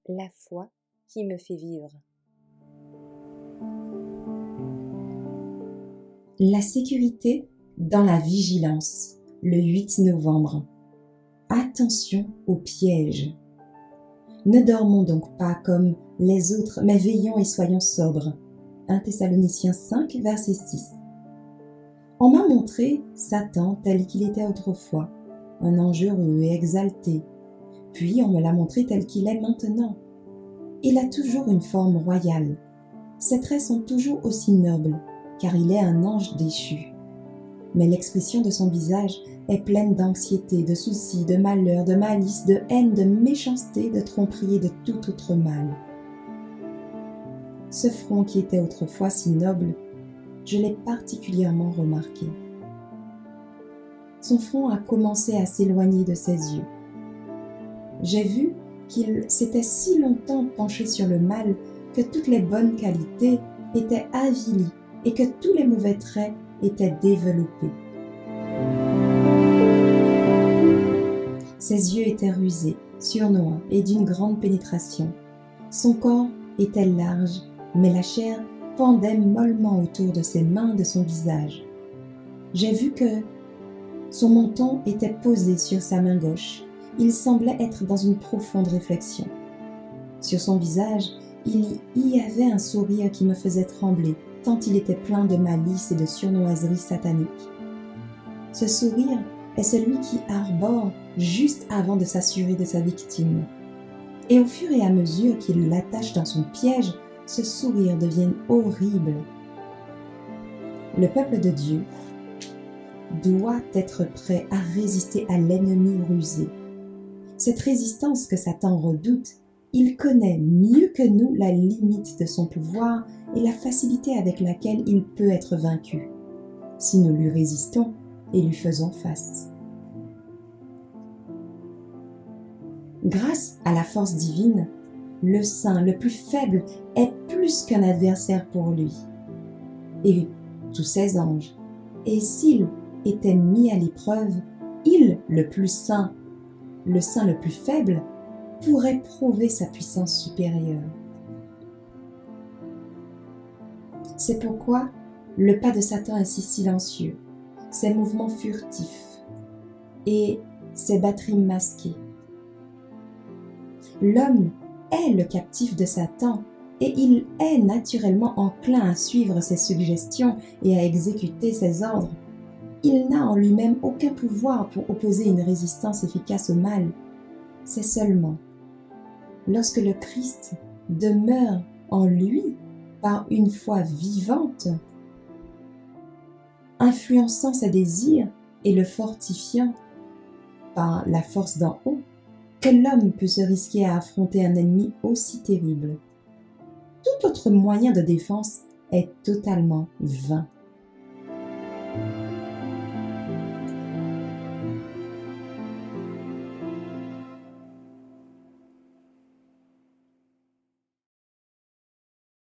La foi qui me fait vivre. La sécurité dans la vigilance, le 8 novembre. Attention aux pièges. Ne dormons donc pas comme les autres, mais veillons et soyons sobres. 1 Thessaloniciens 5, verset 6. On m'a montré Satan tel qu'il était autrefois, un ange heureux et exalté. Puis on me l'a montré tel qu'il est maintenant. Il a toujours une forme royale. Ses traits sont toujours aussi nobles, car il est un ange déchu. Mais l'expression de son visage est pleine d'anxiété, de soucis, de malheur, de malice, de haine, de méchanceté, de tromperie et de tout autre mal. Ce front qui était autrefois si noble, je l'ai particulièrement remarqué. Son front a commencé à s'éloigner de ses yeux. J'ai vu qu'il s'était si longtemps penché sur le mal que toutes les bonnes qualités étaient avilies et que tous les mauvais traits étaient développés. Ses yeux étaient rusés, surnois et d'une grande pénétration. Son corps était large, mais la chair pendait mollement autour de ses mains et de son visage. J'ai vu que son menton était posé sur sa main gauche. Il semblait être dans une profonde réflexion. Sur son visage, il y avait un sourire qui me faisait trembler, tant il était plein de malice et de surnoiserie satanique. Ce sourire est celui qui arbore juste avant de s'assurer de sa victime. Et au fur et à mesure qu'il l'attache dans son piège, ce sourire devient horrible. Le peuple de Dieu doit être prêt à résister à l'ennemi rusé. Cette résistance que Satan redoute, il connaît mieux que nous la limite de son pouvoir et la facilité avec laquelle il peut être vaincu, si nous lui résistons et lui faisons face. Grâce à la force divine, le saint le plus faible est plus qu'un adversaire pour lui, et tous ses anges. Et s'il était mis à l'épreuve, il, le plus saint, le saint le plus faible, pourrait prouver sa puissance supérieure. C'est pourquoi le pas de Satan est si silencieux, ses mouvements furtifs et ses batteries masquées. L'homme est le captif de Satan et il est naturellement enclin à suivre ses suggestions et à exécuter ses ordres. Il n'a en lui-même aucun pouvoir pour opposer une résistance efficace au mal. C'est seulement lorsque le Christ demeure en lui par une foi vivante, influençant ses désirs et le fortifiant par la force d'en haut, que l'homme peut se risquer à affronter un ennemi aussi terrible. Tout autre moyen de défense est totalement vain.